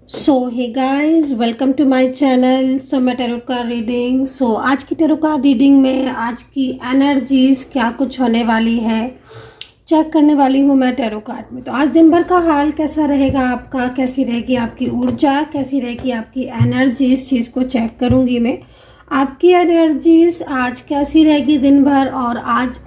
So hey guys, welcome to my channel. मैं tarot card reading. आज की tarot card reading में आज की एनर्जीज क्या कुछ होने वाली है चेक करने वाली हूँ मैं टैरो कार्ड में। तो आज दिन भर का हाल कैसा रहेगा आपका, कैसी रहेगी आपकी ऊर्जा, कैसी रहेगी आपकी एनर्जी, इस चीज़ को चेक करूँगी मैं। आपकी एनर्जीज आज कैसी रहेगी दिन भर, और आज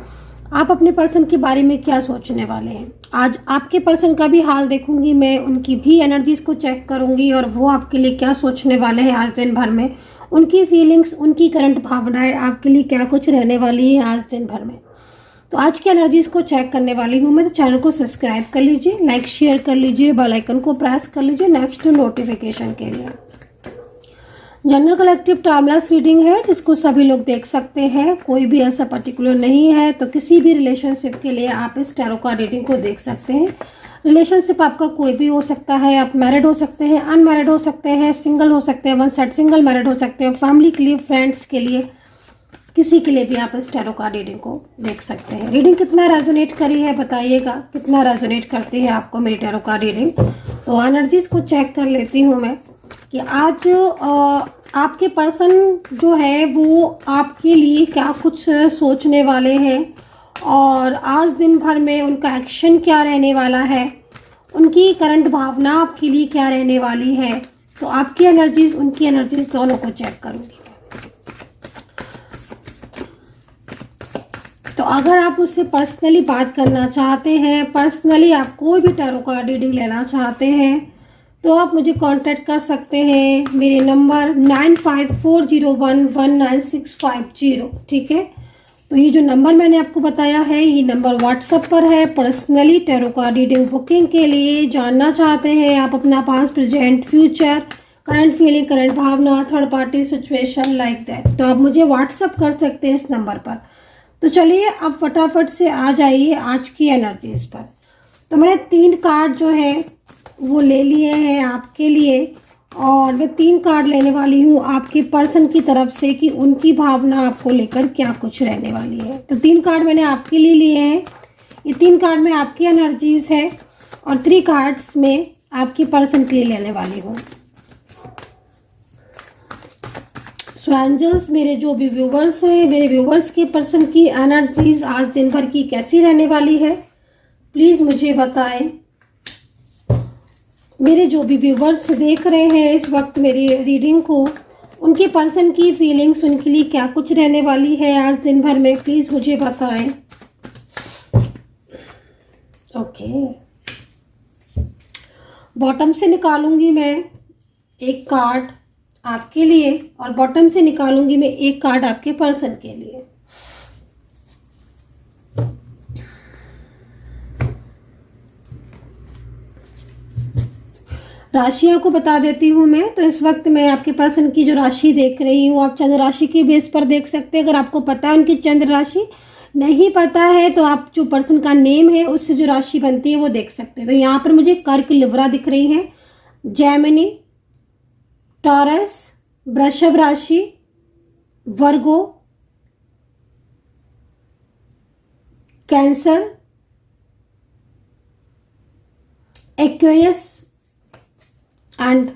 आप अपने पर्सन के बारे में क्या सोचने वाले हैं। आज आपके पर्सन का भी हाल देखूंगी मैं, उनकी भी एनर्जीज को चेक करूंगी और वो आपके लिए क्या सोचने वाले हैं आज दिन भर में, उनकी फीलिंग्स, उनकी करंट भावनाएं आपके लिए क्या कुछ रहने वाली है आज दिन भर में। तो आज की एनर्जीज को चेक करने वाली हूँ मैं। तो चैनल को सब्सक्राइब कर लीजिए, लाइक शेयर कर लीजिए, बेल आइकन को प्रेस कर लीजिए नेक्स्ट नोटिफिकेशन के लिए। जनरल कलेक्टिव टाइमलेस रीडिंग है जिसको सभी लोग देख सकते हैं, कोई भी ऐसा पर्टिकुलर नहीं है। तो किसी भी रिलेशनशिप के लिए आप इस टैरो कार्ड रीडिंग को देख सकते हैं। रिलेशनशिप आपका कोई भी हो सकता है, आप मैरिड हो सकते हैं, अनमैरिड हो सकते हैं, सिंगल हो सकते हैं, वन साइड सिंगल मैरिड हो सकते हैं, फैमिली के लिए, फ्रेंड्स के लिए, किसी के लिए भी आप इस टैरो कार्ड रीडिंग को देख सकते हैं। रीडिंग कितना रेजोनेट करी है बताइएगा, कितना रेजोनेट करती है आपको मेरी टैरो कार्ड रीडिंग। तो एनर्जीज को चेक कर लेती हूँ मैं कि आज आपके पर्सन जो है वो आपके लिए क्या कुछ सोचने वाले हैं, और आज दिन भर में उनका एक्शन क्या रहने वाला है, उनकी करंट भावना आपके लिए क्या रहने वाली है। तो आपकी एनर्जीज, उनकी एनर्जीज दोनों को चेक करूंगी। तो अगर आप उससे पर्सनली बात करना चाहते हैं, पर्सनली आप कोई भी टैरो कार्ड रीडिंग लेना चाहते हैं, तो आप मुझे कांटेक्ट कर सकते हैं। मेरे नंबर 9540119650, ठीक है। तो ये जो नंबर मैंने आपको बताया है, ये नंबर व्हाट्सएप पर है। Personally tarot card reading booking के लिए जानना चाहते हैं आप अपना past, present, future, current feeling, current भावना, third party situation like that, तो आप मुझे व्हाट्सएप कर सकते हैं इस नंबर पर। तो चलिए अब फटाफट से आ जाइए आज की एनर्जीज पर। तो मैंने 3 कार्ड जो है वो ले लिए हैं आपके लिए, और मैं 3 कार्ड लेने वाली हूँ आपके पर्सन की तरफ से कि उनकी भावना आपको लेकर क्या कुछ रहने वाली है। तो 3 कार्ड मैंने आपके लिए लिए हैं। ये 3 कार्ड में आपकी एनर्जीज है और 3 कार्ड्स में आपके पर्सन के लिए लेने वाली हूँ। सो एंजल्स, मेरे जो भी व्यूवर्स हैं, मेरे व्यूवर्स के पर्सन की एनर्जीज आज दिन भर की कैसी रहने वाली है, प्लीज़ मुझे बताएं। मेरे जो भी व्यूवर्स देख रहे हैं इस वक्त मेरी रीडिंग को, उनके पर्सन की फीलिंग्स, उनके लिए क्या कुछ रहने वाली है आज दिन भर में, प्लीज़ मुझे बताएं। ओके, बॉटम से निकालूंगी मैं एक कार्ड आपके लिए, और बॉटम से निकालूंगी मैं एक कार्ड आपके पर्सन के लिए। राशियों को बता देती हूँ मैं। तो इस वक्त मैं आपके पर्सन की जो राशि देख रही हूँ, आप चंद्र राशि की बेस पर देख सकते हैं। अगर आपको पता है उनकी चंद्र राशि, नहीं पता है तो आप जो पर्सन का नेम है उससे जो राशि बनती है वो देख सकते हैं। तो यहाँ पर मुझे कर्क, लिब्रा दिख रही है, जेमिनी, टॉरस, वृषभ राशि, वर्गो, कैंसर, एक्वेरियस एंड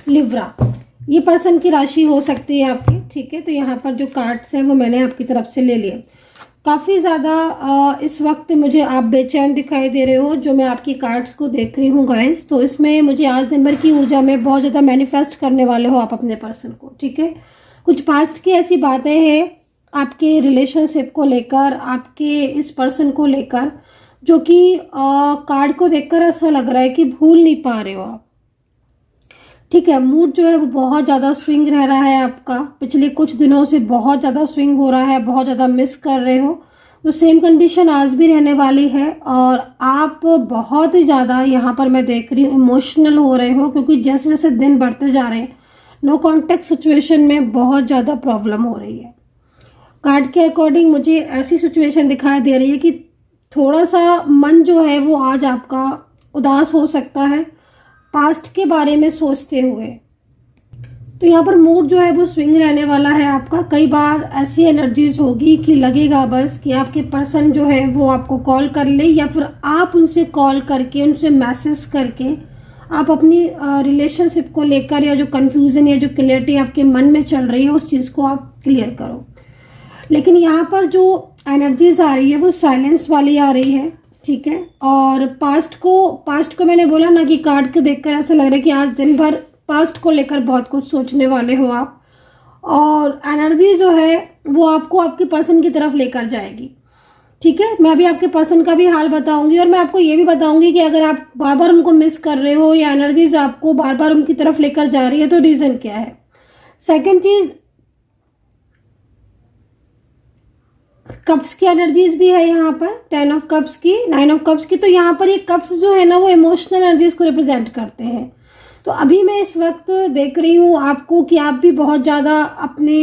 लिब्रा, ये पर्सन की राशि हो सकती है आपकी, ठीक है। तो यहाँ पर जो कार्ड्स हैं वो मैंने आपकी तरफ से ले लिए। काफ़ी ज़्यादा इस वक्त मुझे आप बेचैन दिखाई दे रहे हो जो मैं आपकी कार्ड्स को देख रही हूँ गाइस। तो इसमें मुझे आज दिन भर की ऊर्जा में बहुत ज़्यादा मैनिफेस्ट करने वाले हो आप अपने पर्सन को, ठीक है। कुछ पास्ट की ऐसी बातें हैं आपके रिलेशनशिप को लेकर, आपके इस पर्सन को लेकर, जो कि कार्ड को देखकर ऐसा लग रहा है कि भूल नहीं पा रहे हो आप, ठीक है। मूड जो है वो बहुत ज़्यादा स्विंग रह रहा है आपका, पिछले कुछ दिनों से बहुत ज़्यादा स्विंग हो रहा है, बहुत ज़्यादा मिस कर रहे हो। तो सेम कंडीशन आज भी रहने वाली है, और आप बहुत ही ज़्यादा यहाँ पर मैं देख रही हूँ इमोशनल हो रहे हो, क्योंकि जैसे जैसे दिन बढ़ते जा रहे हैं नो कॉन्टेक्ट सिचुएशन में बहुत ज़्यादा प्रॉब्लम हो रही है। कार्ड के अकॉर्डिंग मुझे ऐसी सिचुएशन दिखाई दे रही है कि थोड़ा सा मन जो है वो आज आपका उदास हो सकता है पास्ट के बारे में सोचते हुए। तो यहाँ पर मूड जो है वो स्विंग रहने वाला है आपका। कई बार ऐसी एनर्जीज होगी कि लगेगा बस कि आपके पर्सन जो है वो आपको कॉल कर ले, या फिर आप उनसे कॉल करके, उनसे मैसेज करके आप अपनी रिलेशनशिप को लेकर या जो कन्फ्यूज़न या जो क्लियरिटी आपके मन में चल रही है उस चीज़ को आप क्लियर करो। लेकिन यहाँ पर जो एनर्जीज आ रही है वो साइलेंस वाली आ रही है, ठीक है। और पास्ट को मैंने बोला ना कि कार्ड को देखकर ऐसा लग रहा है कि आज दिन भर पास्ट को लेकर बहुत कुछ सोचने वाले हो आप, और एनर्जी जो है वो आपको आपके पर्सन की तरफ लेकर जाएगी, ठीक है। मैं अभी आपके पर्सन का भी हाल बताऊंगी और मैं आपको ये भी बताऊंगी कि अगर आप बार बार उनको मिस कर रहे हो या एनर्जीज आपको बार बार उनकी तरफ लेकर जा रही है तो रीज़न क्या है। सेकेंड चीज़, कप्स की एनर्जीज भी है यहाँ पर, 10 ऑफ कप्स की, 9 ऑफ कप्स की। तो यहाँ पर ये कप्स जो है ना वो इमोशनल एनर्जीज को रिप्रेजेंट करते हैं। तो अभी मैं इस वक्त देख रही हूँ आपको कि आप भी बहुत ज़्यादा अपने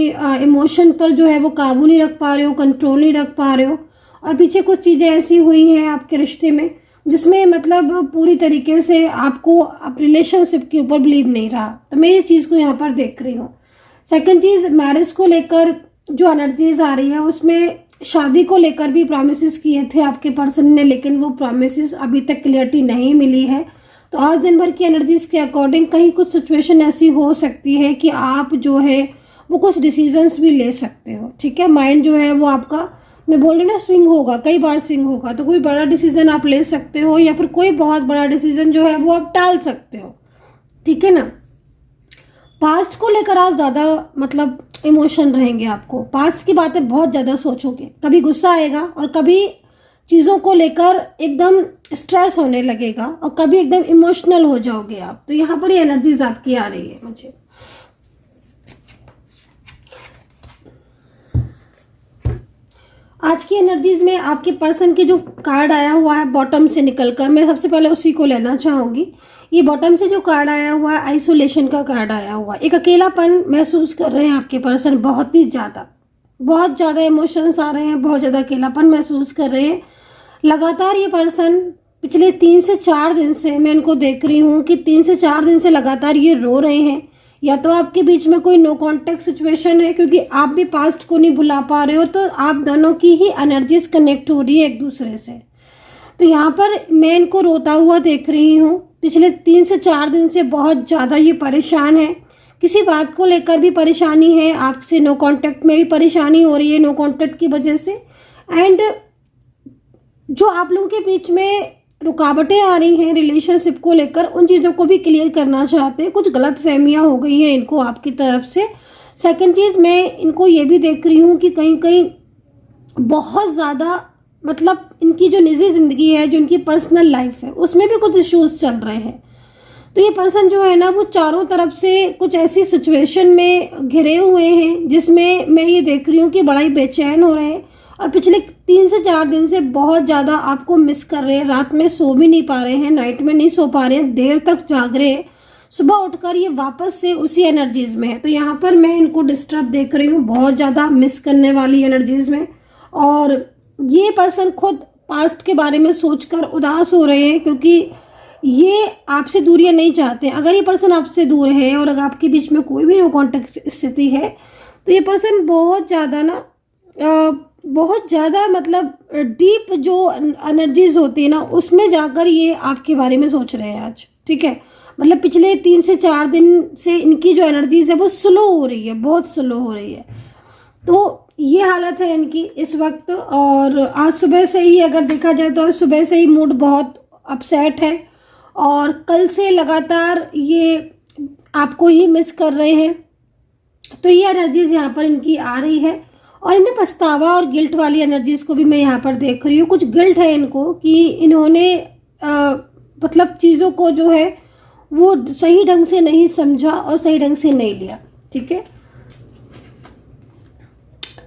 इमोशन पर जो है वो काबू नहीं रख पा रहे हो, कंट्रोल नहीं रख पा रहे हो, और पीछे कुछ चीज़ें ऐसी हुई हैं आपके रिश्ते में जिसमें मतलब पूरी तरीके से आपको अब रिलेशनशिप के ऊपर बिलीव नहीं रहा। तो मैं ये चीज़ को यहाँ पर देख रही हूँ। सेकेंड चीज़, मैरिज को लेकर जो एनर्जीज आ रही है उसमें शादी को लेकर भी प्रॉमिसेस किए थे आपके पर्सन ने, लेकिन वो प्रॉमिसेस अभी तक क्लियरिटी नहीं मिली है। तो आज दिन भर की एनर्जीज के अकॉर्डिंग कहीं कुछ सिचुएशन ऐसी हो सकती है कि आप जो है वो कुछ डिसीजंस भी ले सकते हो, ठीक है। माइंड जो है वो आपका, मैं बोल रही ना, स्विंग होगा, कई बार स्विंग होगा। तो कोई बड़ा डिसीजन आप ले सकते हो या फिर कोई बहुत बड़ा डिसीजन जो है वो आप टाल सकते हो, ठीक है ना। पास्ट को लेकर आज ज़्यादा मतलब इमोशन रहेंगे आपको, पास्ट की बातें बहुत ज़्यादा सोचोगे, कभी गुस्सा आएगा और कभी चीज़ों को लेकर एकदम स्ट्रेस होने लगेगा और कभी एकदम इमोशनल हो जाओगे आप। तो यहाँ पर ये एनर्जीज आपकी आ रही है मुझे। आज की एनर्जीज में आपके पर्सन की जो कार्ड आया हुआ है बॉटम से निकलकर, मैं सबसे पहले उसी को लेना चाहूँगी। ये बॉटम से जो कार्ड आया हुआ है आइसोलेशन का कार्ड आया हुआ है। एक अकेलापन महसूस कर रहे हैं आपके पर्सन, बहुत ज़्यादा इमोशंस आ रहे हैं, बहुत ज़्यादा अकेलापन महसूस कर रहे हैं। लगातार ये पर्सन पिछले 3 से 4 दिन से मैं इनको देख रही हूँ कि 3 से 4 दिन से लगातार ये रो रहे हैं। या तो आपके बीच में कोई नो कॉन्टेक्ट सिचुएशन है क्योंकि आप भी पास्ट को नहीं भुला पा रहे हो, तो आप दोनों की ही एनर्जीज कनेक्ट हो रही है एक दूसरे से। तो यहाँ पर मैं इनको रोता हुआ देख रही हूँ। पिछले 3 से 4 दिन से बहुत ज़्यादा ये परेशान है, किसी बात को लेकर भी परेशानी है, आपसे नो कांटेक्ट में भी परेशानी हो रही है नो कांटेक्ट की वजह से। एंड जो आप लोगों के बीच में रुकावटें आ रही हैं रिलेशनशिप को लेकर, उन चीज़ों को भी क्लियर करना चाहते हैं। कुछ गलत फहमियाँ हो गई हैं इनको आपकी तरफ से। सेकंड चीज़, मैं इनको ये भी देख रही हूँ कि कहीं कहीं बहुत ज़्यादा मतलब इनकी जो निजी ज़िंदगी है, जो इनकी पर्सनल लाइफ है, उसमें भी कुछ इश्यूज चल रहे हैं। तो ये पर्सन जो है ना वो चारों तरफ से कुछ ऐसी सिचुएशन में घिरे हुए हैं जिसमें मैं ये देख रही हूँ कि बड़ा ही बेचैन हो रहे हैं और पिछले 3 से 4 दिन से बहुत ज़्यादा आपको मिस कर रहे हैं। रात में सो भी नहीं पा रहे हैं, नाइट में नहीं सो पा रहे हैं, देर तक जाग रहे हैं, सुबह उठकर ये वापस से उसी एनर्जीज में है। तो यहाँ पर मैं इनको डिस्टर्ब देख रही हूँ, बहुत ज़्यादा मिस करने वाली एनर्जीज में। और ये पर्सन खुद पास्ट के बारे में सोचकर उदास हो रहे हैं क्योंकि ये आपसे दूरियां नहीं चाहते। अगर ये पर्सन आपसे दूर है और अगर आपके बीच में कोई भी नो कॉन्टेक्ट स्थिति है तो ये पर्सन बहुत ज़्यादा मतलब डीप जो एनर्जीज होती है ना उसमें जाकर ये आपके बारे में सोच रहे हैं आज, ठीक है। मतलब पिछले 3 से 4 दिन से इनकी जो एनर्जीज है वो स्लो हो रही है, बहुत स्लो हो रही है। तो ये हालत है इनकी इस वक्त। और आज सुबह से ही अगर देखा जाए तो आज सुबह से ही मूड बहुत अपसेट है और कल से लगातार ये आपको ही मिस कर रहे हैं। तो ये एनर्जीज यहाँ पर इनकी आ रही है और इन्हें पछतावा और गिल्ट वाली एनर्जीज को भी मैं यहाँ पर देख रही हूँ। कुछ गिल्ट है इनको कि इन्होंने मतलब चीज़ों को जो है वो सही ढंग से नहीं समझा और सही ढंग से नहीं लिया, ठीक है।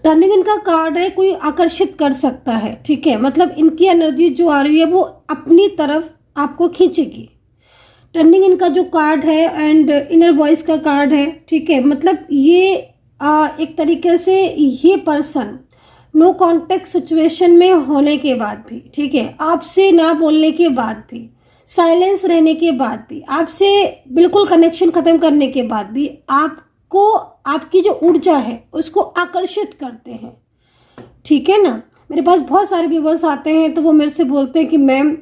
टर्निंग इनका कार्ड है, कोई आकर्षित कर सकता है, ठीक है। मतलब इनकी एनर्जी जो आ रही है वो अपनी तरफ आपको खींचेगी। टर्निंग इनका जो कार्ड है एंड इनर वॉइस का कार्ड है, ठीक है। मतलब ये एक तरीके से ये पर्सन नो कॉन्टेक्ट सिचुएशन में होने के बाद भी, ठीक है, आपसे ना बोलने के बाद भी, साइलेंस रहने के बाद भी, आपसे बिल्कुल कनेक्शन खत्म करने के बाद भी आपको आपकी जो ऊर्जा है उसको आकर्षित करते हैं, ठीक है ना। मेरे पास बहुत सारे व्यूवर्स आते हैं तो वो मेरे से बोलते हैं कि मैम,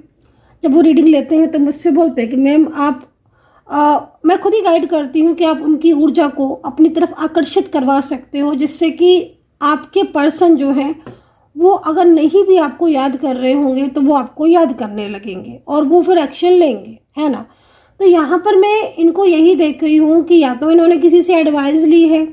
जब वो रीडिंग लेते हैं तो मुझसे बोलते हैं कि मैम आप मैं खुद ही गाइड करती हूँ कि आप उनकी ऊर्जा को अपनी तरफ आकर्षित करवा सकते हो, जिससे कि आपके पर्सन जो है वो अगर नहीं भी आपको याद कर रहे होंगे तो वो आपको याद करने लगेंगे और वो फिर एक्शन लेंगे, है ना। तो यहाँ पर मैं इनको यही देख रही हूँ कि या तो इन्होंने किसी से एडवाइस ली है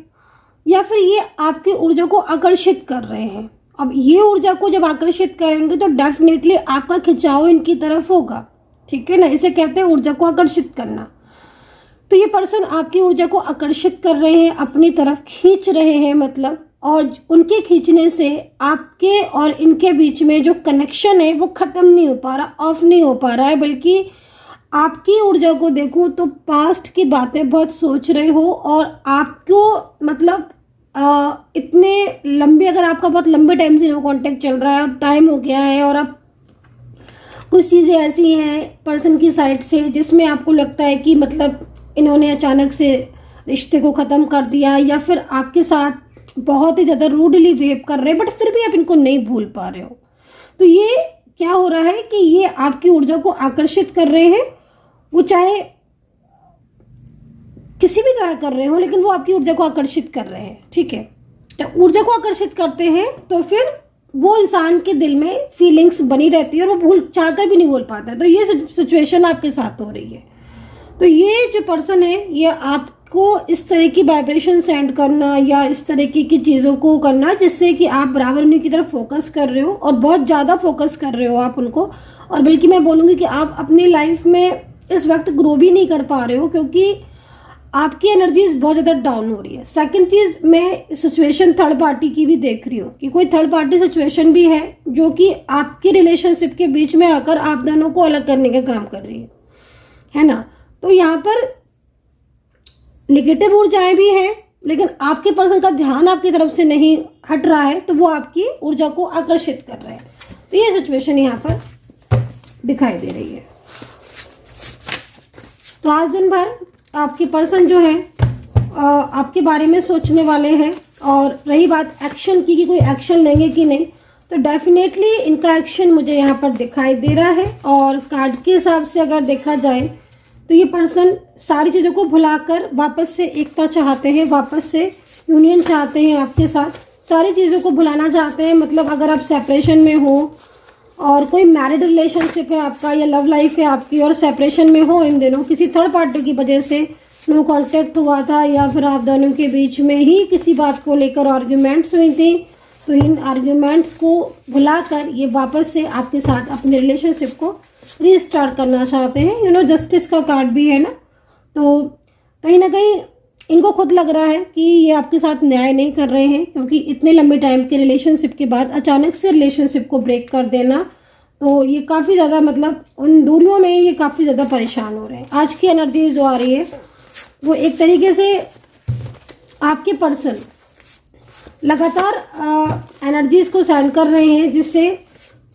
या फिर ये आपकी ऊर्जा को आकर्षित कर रहे हैं। अब ये ऊर्जा को जब आकर्षित करेंगे तो डेफिनेटली आपका खिंचाव इनकी तरफ होगा, ठीक है ना। इसे कहते हैं ऊर्जा को आकर्षित करना। तो ये पर्सन आपकी ऊर्जा को आकर्षित कर रहे हैं, अपनी तरफ खींच रहे हैं मतलब, और उनके खींचने से आपके और इनके बीच में जो कनेक्शन है वो ख़त्म नहीं हो पा रहा, ऑफ नहीं हो पा रहा है। बल्कि आपकी ऊर्जा को देखूं तो पास्ट की बातें बहुत सोच रहे हो और आपको मतलब इतने लंबे, अगर आपका बहुत लंबे टाइम से नो कांटेक्ट चल रहा है, टाइम हो गया है और आप कुछ चीज़ें ऐसी हैं पर्सन की साइड से जिसमें आपको लगता है कि मतलब इन्होंने अचानक से रिश्ते को ख़त्म कर दिया या फिर आपके साथ बहुत ही ज़्यादा रूडली बिहेव कर रहे हैं, बट फिर भी आप इनको नहीं भूल पा रहे हो। तो ये क्या हो रहा है कि ये आपकी ऊर्जा को आकर्षित कर रहे हैं, वो चाहे किसी भी तरह कर रहे हो, लेकिन वो आपकी ऊर्जा को आकर्षित कर रहे हैं, ठीक है। तो ऊर्जा को आकर्षित करते हैं तो फिर वो इंसान के दिल में फीलिंग्स बनी रहती है और वो भूल चाहकर भी नहीं भूल पाता है। तो ये सिचुएशन आपके साथ हो रही है। तो ये जो पर्सन है ये आपको इस तरह की वाइब्रेशन सेंड करना या इस तरह की चीज़ों को करना जिससे कि आप बराबर उन्हीं की तरफ फोकस कर रहे हो और बहुत ज़्यादा फोकस कर रहे हो आप उनको। और बल्कि मैं बोलूँगी कि आप अपनी लाइफ में इस वक्त ग्रो भी नहीं कर पा रहे हो क्योंकि आपकी एनर्जीज बहुत ज़्यादा डाउन हो रही है। सेकंड चीज़, मैं सिचुएशन थर्ड पार्टी की भी देख रही हूँ कि कोई थर्ड पार्टी सिचुएशन भी है जो कि आपकी रिलेशनशिप के बीच में आकर आप दोनों को अलग करने का काम कर रही है ना। तो यहाँ पर नेगेटिव ऊर्जाएं भी हैं, लेकिन आपके पर्सन का ध्यान आपकी तरफ से नहीं हट रहा है तो वो आपकी ऊर्जा को आकर्षित कर रहे हैं। तो ये सिचुएशन यहाँ पर दिखाई दे रही है। तो आज दिन भर आपके पर्सन जो है आपके बारे में सोचने वाले हैं। और रही बात एक्शन की कि कोई एक्शन लेंगे कि नहीं, तो डेफिनेटली इनका एक्शन मुझे यहाँ पर दिखाई दे रहा है। और कार्ड के हिसाब से अगर देखा जाए तो ये पर्सन सारी चीज़ों को भुलाकर वापस से एकता चाहते हैं, वापस से यूनियन चाहते हैं आपके साथ, सारी चीज़ों को भुलाना चाहते हैं। मतलब अगर आप सेपरेशन में हो और कोई मैरिड रिलेशनशिप है आपका या लव लाइफ है आपकी और सेपरेशन में हो, इन दिनों किसी थर्ड पार्टी की वजह से नो कांटेक्ट हुआ था या फिर आप दोनों के बीच में ही किसी बात को लेकर आर्ग्यूमेंट्स हुई थी, तो इन आर्ग्यूमेंट्स को भुलाकर ये वापस से आपके साथ अपने रिलेशनशिप को रीस्टार्ट करना चाहते हैं। जस्टिस का कार्ड भी है ना, तो कहीं ना कहीं इनको खुद लग रहा है कि ये आपके साथ न्याय नहीं कर रहे हैं क्योंकि इतने लंबे टाइम के रिलेशनशिप के बाद अचानक से रिलेशनशिप को ब्रेक कर देना, तो ये काफ़ी ज़्यादा मतलब उन दूरियों में ये काफ़ी ज़्यादा परेशान हो रहे हैं। आज की एनर्जी जो आ रही है वो एक तरीके से आपके पर्सन लगातार एनर्जीज को सेंड कर रहे हैं जिससे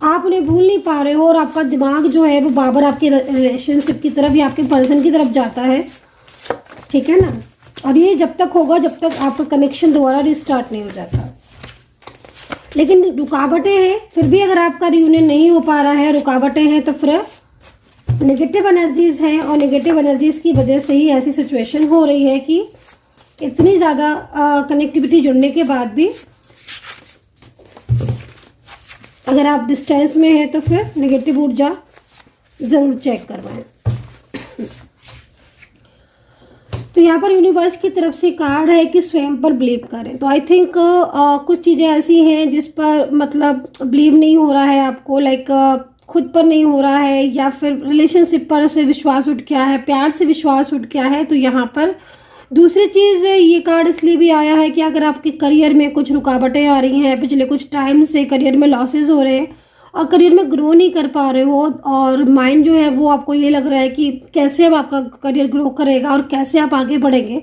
आप उन्हें भूल नहीं पा रहे हो और आपका दिमाग जो है वो बार आपके रिलेशनशिप की तरफ या आपके पर्सन की तरफ जाता है, ठीक है ना। और ये जब तक होगा जब तक आपका कनेक्शन दोबारा रिस्टार्ट नहीं हो जाता। लेकिन रुकावटें हैं, फिर भी अगर आपका रियूनियन नहीं हो पा रहा है, रुकावटें हैं, तो फिर नेगेटिव एनर्जीज हैं और नेगेटिव एनर्जीज की वजह से ही ऐसी सिचुएशन हो रही है कि इतनी ज़्यादा कनेक्टिविटी जुड़ने के बाद भी अगर आप डिस्टेंस में हैं तो फिर नेगेटिव ऊर्जा ज़रूर चेक करवाएं। तो यहाँ पर यूनिवर्स की तरफ से कार्ड है कि स्वयं पर बिलीव करें। तो आई थिंक कुछ चीज़ें ऐसी हैं जिस पर मतलब बिलीव नहीं हो रहा है आपको, लाइक खुद पर नहीं हो रहा है या फिर रिलेशनशिप पर से विश्वास उठ गया है, प्यार से विश्वास उठ गया है। तो यहाँ पर दूसरी चीज़ ये कार्ड इसलिए भी आया है कि अगर आपके करियर में कुछ रुकावटें आ रही हैं, पिछले कुछ टाइम से करियर में लॉसेस हो रहे हैं और करियर में ग्रो नहीं कर पा रहे हो और माइंड जो है वो आपको ये लग रहा है कि कैसे अब आपका करियर ग्रो करेगा और कैसे आप आगे बढ़ेंगे,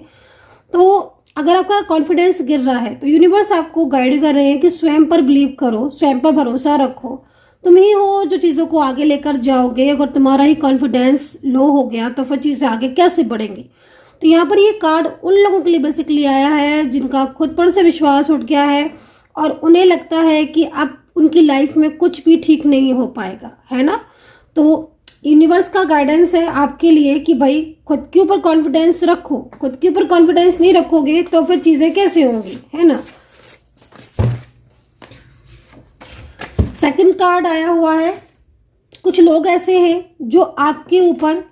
तो अगर आपका कॉन्फिडेंस गिर रहा है तो यूनिवर्स आपको गाइड कर रहे हैं कि स्वयं पर बिलीव करो, स्वयं पर भरोसा रखो, तुम ही हो जो चीज़ों को आगे लेकर जाओगे। अगर तुम्हारा ही कॉन्फिडेंस लो हो गया तो फिर चीज़ें आगे कैसे बढ़ेंगी। तो यहाँ पर ये कार्ड उन लोगों के लिए बेसिकली आया है जिनका खुद पर से विश्वास उठ गया है और उन्हें लगता है कि अब उनकी लाइफ में कुछ भी ठीक नहीं हो पाएगा, है ना। तो यूनिवर्स का गाइडेंस है आपके लिए कि भाई खुद के ऊपर कॉन्फिडेंस रखो। खुद के ऊपर कॉन्फिडेंस नहीं रखोगे तो फिर चीजें कैसे होंगी, है ना। सेकंड कार्ड आया हुआ है, कुछ लोग ऐसे हैं जो आपके ऊपर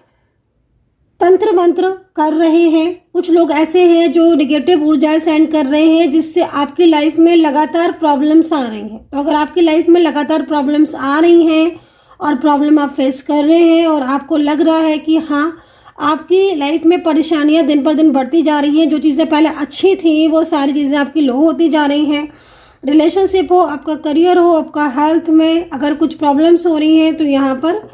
तंत्र मंत्र कर रहे हैं। कुछ लोग ऐसे हैं जो निगेटिव ऊर्जाएं सेंड कर रहे हैं, जिससे आपकी लाइफ में लगातार प्रॉब्लम्स आ रही हैं। तो अगर आपकी लाइफ में लगातार प्रॉब्लम्स आ रही हैं और प्रॉब्लम आप फेस कर रहे हैं और आपको लग रहा है कि हाँ आपकी लाइफ में परेशानियां दिन पर दिन बढ़ती जा रही हैं, जो चीज़ें पहले अच्छी थी वो सारी चीज़ें आपकी लो होती जा रही हैं, रिलेशनशिप हो, आपका करियर हो, आपका हेल्थ में अगर कुछ प्रॉब्लम्स हो रही हैं, तो यहाँ पर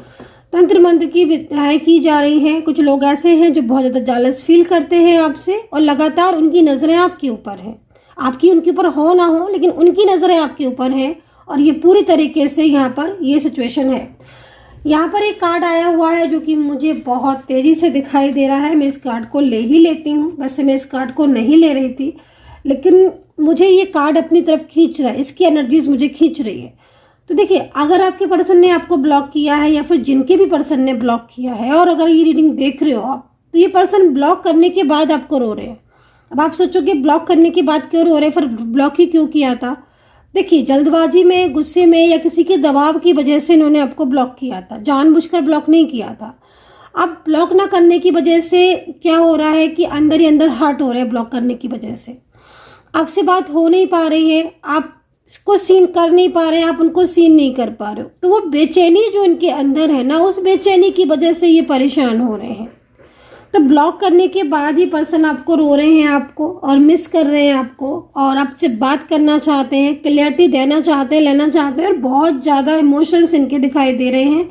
तंत्र मंत्र की विद्याएं की जा रही हैं। कुछ लोग ऐसे हैं जो बहुत ज़्यादा जालस फील करते हैं आपसे और लगातार उनकी नज़रें आपके ऊपर हैं। आपकी उनके ऊपर हो ना हो, लेकिन उनकी नज़रें आपके ऊपर हैं और ये पूरी तरीके से यहाँ पर ये सिचुएशन है। यहाँ पर एक कार्ड आया हुआ है जो कि मुझे बहुत तेज़ी से दिखाई दे रहा है। मैं इस कार्ड को ले ही लेती हूँ, वैसे मैं इस कार्ड को नहीं ले रही थी, लेकिन मुझे ये कार्ड अपनी तरफ खींच रहा है, इसकी एनर्जीज मुझे खींच रही है। तो देखिए, अगर आपके पर्सन ने आपको ब्लॉक किया है या फिर जिनके भी पर्सन ने ब्लॉक किया है और अगर ये रीडिंग देख रहे हो आप, तो ये पर्सन ब्लॉक करने के बाद आपको रो रहे हैं। अब आप सोचोगे ब्लॉक करने के बाद क्यों रो रहे, फिर ब्लॉक ही क्यों किया था। देखिए, जल्दबाजी में, गुस्से में या किसी के दबाव की वजह से इन्होंने आपको ब्लॉक किया था, जानबूझकर ब्लॉक नहीं किया था। अब ब्लॉक ना करने की वजह से क्या हो रहा है कि अंदर ही अंदर हर्ट हो रहा है। ब्लॉक करने की वजह से आपसे बात हो नहीं पा रही है, आप इसको सीन कर नहीं पा रहे हैं, आप उनको सीन नहीं कर पा रहे हो। तो वो बेचैनी जो इनके अंदर है ना, उस बेचैनी की वजह से ये परेशान हो रहे हैं। तो ब्लॉक करने के बाद ही पर्सन आपको रो रहे हैं, आपको और मिस कर रहे हैं आपको, और आपसे बात करना चाहते हैं, क्लियरिटी देना चाहते हैं, लेना चाहते हैं, और बहुत ज़्यादा इमोशंस इनके दिखाई दे रहे हैं,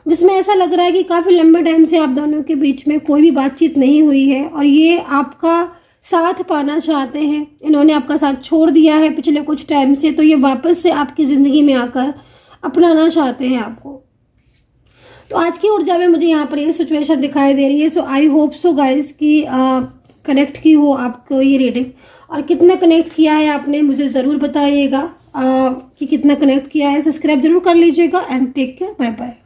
जिसमें ऐसा लग रहा है कि काफ़ी लंबे टाइम से आप दोनों के बीच में कोई भी बातचीत नहीं हुई है और ये आपका साथ पाना चाहते हैं। इन्होंने आपका साथ छोड़ दिया है पिछले कुछ टाइम से, तो ये वापस से आपकी ज़िंदगी में आकर अपनाना चाहते हैं आपको। तो आज की ऊर्जा में मुझे यहाँ पर ये सिचुएशन दिखाई दे रही है। सो आई होप सो गाइस कि कनेक्ट की हो आपको ये रीडिंग, और कितना कनेक्ट किया है आपने मुझे ज़रूर बताइएगा कि कितना कनेक्ट किया है। सब्सक्राइब जरूर कर लीजिएगा and take care, bye bye.